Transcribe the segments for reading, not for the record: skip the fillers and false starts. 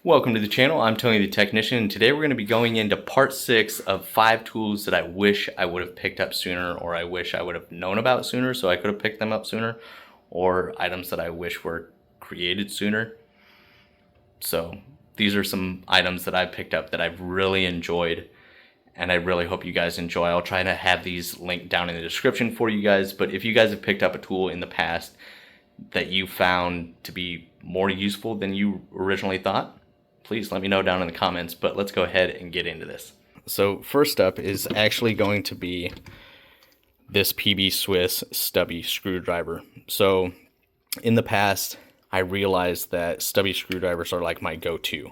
Welcome to the channel. I'm Tony the Technician, and today we're going to be going into part 6 of 5 tools that I wish I would have picked up sooner, or I wish I would have known about sooner so I could have picked them up sooner, or items that I wish were created sooner. So these are some items that I picked up that I've really enjoyed, and I really hope you guys enjoy. I'll try to have these linked down in the description for you guys, but if you guys have picked up a tool in the past that you found to be more useful than you originally thought, please let me know down in the comments, but let's go ahead and get into this. So first up is actually going to be this PB Swiss stubby screwdriver. So in the past, I realized that stubby screwdrivers are like my go-to,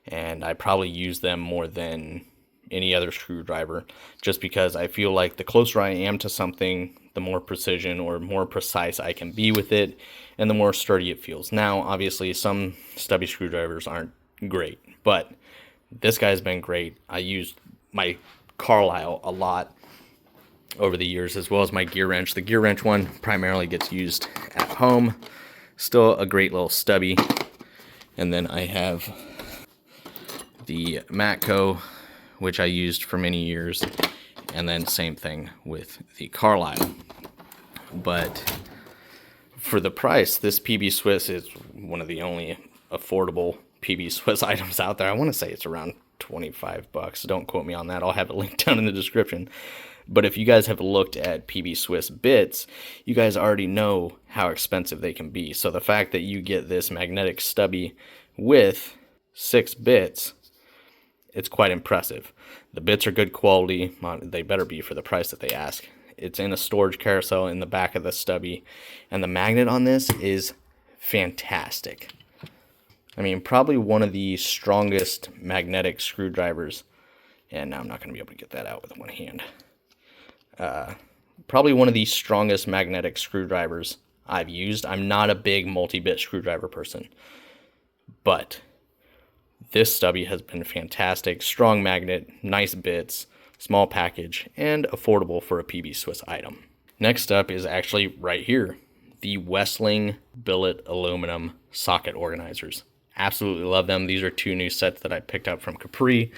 and I probably use them more than any other screwdriver, just because I feel like the closer I am to something, the more precision or more precise I can be with it, and the more sturdy it feels. Now, obviously, some stubby screwdrivers aren't great, but this guy's been great. I used my Carlisle a lot over the years, as well as my gear wrench. The gear wrench one primarily gets used at home. Still a great little stubby. And then I have the Matco, which I used for many years, and then same thing with the Carlisle. But for the price, this PB Swiss is one of the only affordable PB Swiss items out there. I want to say it's around 25 bucks. Don't quote me on that. I'll have it linked down in the description. But if you guys have looked at PB Swiss bits, you guys already know how expensive they can be. So the fact that you get this magnetic stubby with 6 bits, it's quite impressive. The bits are good quality. They better be for the price that they ask. It's in a storage carousel in the back of the stubby, and the magnet on this is fantastic. I mean, probably one of the strongest magnetic screwdrivers, and now I'm not going to be able to get that out with one hand. Probably one of the strongest magnetic screwdrivers I've used. I'm not a big multi-bit screwdriver person, but this stubby has been fantastic. Strong magnet, nice bits, small package, and affordable for a PB Swiss item. Next up is actually right here, the Wesling billet aluminum socket organizers. Absolutely love them. These are 2 new sets that I picked up from Capri.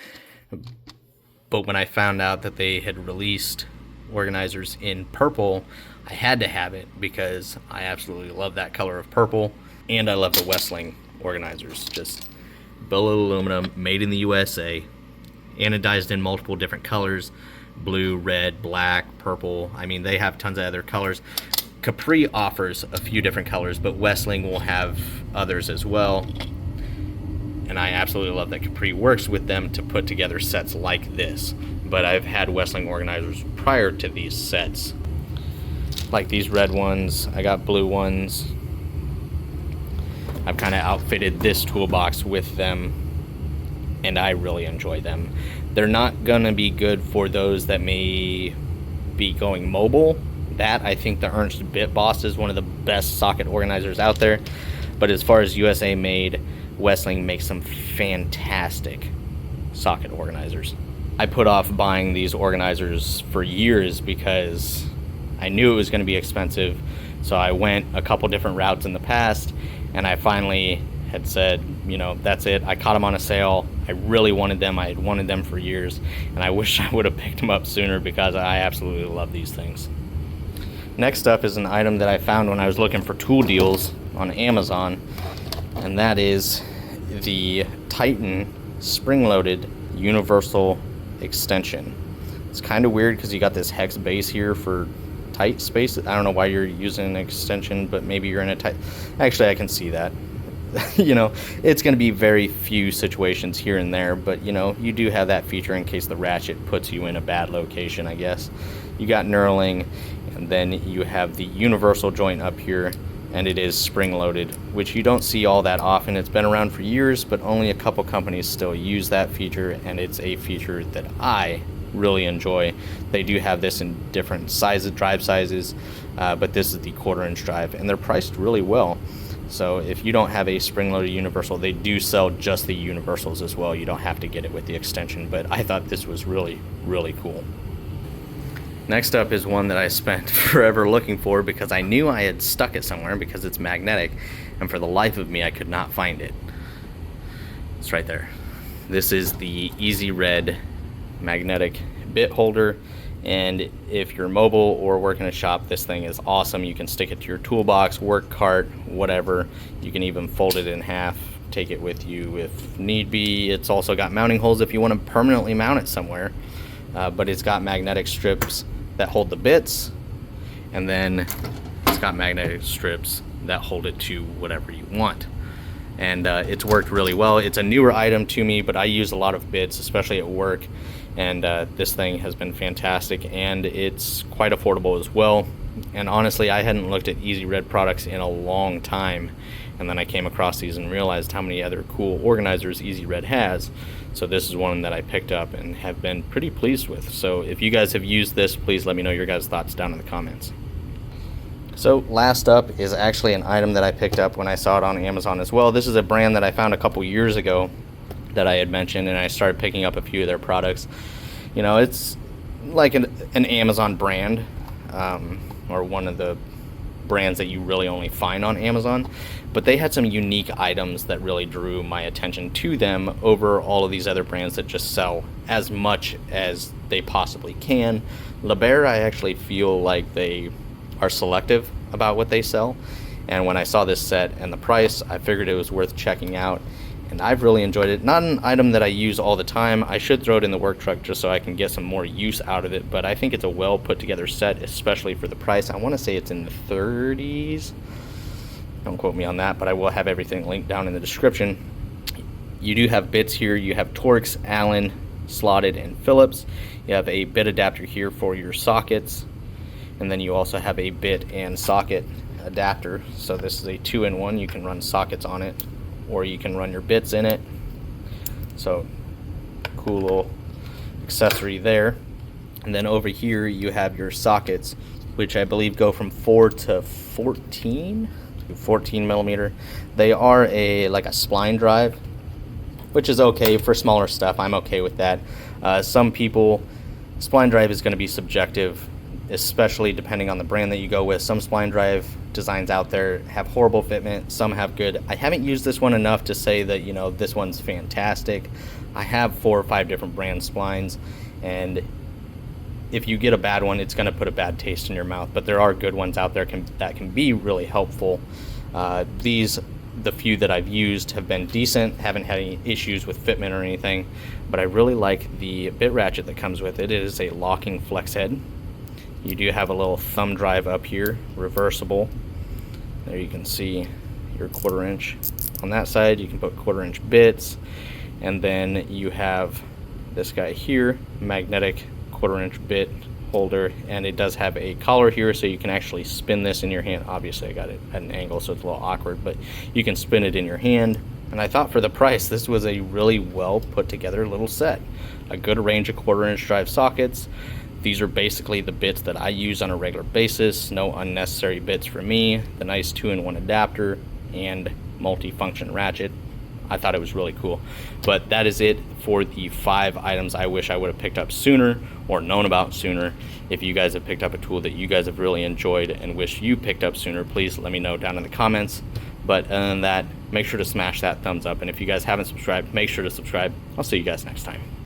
But when I found out that they had released organizers in purple, I had to have it because I absolutely love that color of purple. And I love the Wesling organizers. Just billet aluminum, made in the USA, anodized in multiple different colors: blue, red, black, purple. I mean, they have tons of other colors. Capri offers a few different colors, but Wesling will have others as well. And I absolutely love that Capri works with them to put together sets like this. But I've had Wesling organizers prior to these sets, like these red ones. I got blue ones. I've kind of outfitted this toolbox with them, and I really enjoy them. They're not gonna be good for those that may be going mobile. That, I think the Ernst Bit Boss is one of the best socket organizers out there. But as far as USA made, Wesling makes some fantastic socket organizers. I put off buying these organizers for years because I knew it was going to be expensive. So I went a couple different routes in the past, and I finally had said, you know, that's it. I caught them on a sale. I really wanted them. I had wanted them for years, and I wish I would have picked them up sooner because I absolutely love these things. Next up is an item that I found when I was looking for tool deals on Amazon, and that is the Titan spring-loaded universal extension. It's kind of weird because you got this hex base here for tight space. I don't know why you're using an extension, but maybe you're in a tight... Actually, I can see that. You know, it's going to be very few situations here and there, but you know, you do have that feature in case the ratchet puts you in a bad location, I guess. You got knurling, and then you have the universal joint up here, and it is spring-loaded, which you don't see all that often. It's been around for years, but only a couple companies still use that feature, and it's a feature that I really enjoy. They do have this in different sizes, drive sizes, but this is the 1/4-inch drive, and they're priced really well. So if you don't have a spring-loaded universal, they do sell just the universals as well. You don't have to get it with the extension, but I thought this was really, really cool. Next up is one that I spent forever looking for because I knew I had stuck it somewhere because it's magnetic, and for the life of me I could not find it. It's right there. This is the Easy Red magnetic bit holder, and if you're mobile or work in a shop, this thing is awesome. You can stick it to your toolbox, work cart, whatever. You can even fold it in half, take it with you if need be. It's also got mounting holes if you want to permanently mount it somewhere, but it's got magnetic strips that hold the bits, and then it's got magnetic strips that hold it to whatever you want. And it's worked really well. It's a newer item to me, but I use a lot of bits, especially at work, and this thing has been fantastic, and it's quite affordable as well. And honestly, I hadn't looked at Easy Red products in a long time, and then I came across these and realized how many other cool organizers Easy Red has. So this is one that I picked up and have been pretty pleased with. So if you guys have used this, please let me know your guys' thoughts down in the comments. So last up is actually an item that I picked up when I saw it on Amazon as well. This is a brand that I found a couple years ago that I had mentioned, and I started picking up a few of their products. You know, it's like an Amazon brand, or one of the brands that you really only find on Amazon, but they had some unique items that really drew my attention to them over all of these other brands that just sell as much as they possibly can. Labear, I actually feel like they are selective about what they sell, and when I saw this set and the price, I figured it was worth checking out, and I've really enjoyed it. Not an item that I use all the time. I should throw it in the work truck just so I can get some more use out of it, but I think it's a well put together set, especially for the price. I want to say it's in the 30s. Don't quote me on that, but I will have everything linked down in the description. You do have bits here. You have Torx, Allen, slotted, and Phillips. You have a bit adapter here for your sockets, and then you also have a bit and socket adapter. So this is a 2-in-1. You can run sockets on it, or you can run your bits in it. So cool little accessory there. And then over here you have your sockets, which I believe go from 4 to 14 millimeter. They are like a spline drive, which is okay for smaller stuff. I'm okay with that. Some people, spline drive is going to be subjective, especially depending on the brand that you go with. Some spline drive designs out there have horrible fitment, some have good. I haven't used this one enough to say that, you know, this one's fantastic. I have 4 or 5 different brand splines, and if you get a bad one, it's going to put a bad taste in your mouth, but there are good ones out there that can be really helpful. The few that I've used have been decent, haven't had any issues with fitment or anything, but I really like the bit ratchet that comes with it. It is a locking flex head. You do have a little thumb drive up here, reversible. There you can see your 1/4 inch. On that side you can put 1/4 inch bits, and then you have this guy here, magnetic 1/4 inch bit holder, and it does have a collar here, so you can actually spin this in your hand. Obviously I got it at an angle, so it's a little awkward, but you can spin it in your hand. And I thought for the price, this was a really well put together little set. A good range of 1/4 inch drive sockets. These are basically the bits that I use on a regular basis. No unnecessary bits for me. The nice 2-in-1 adapter and multi-function ratchet. I thought it was really cool. But that is it for the 5 items I wish I would have picked up sooner or known about sooner. If you guys have picked up a tool that you guys have really enjoyed and wish you picked up sooner, please let me know down in the comments. But other than that, make sure to smash that thumbs up. And if you guys haven't subscribed, make sure to subscribe. I'll see you guys next time.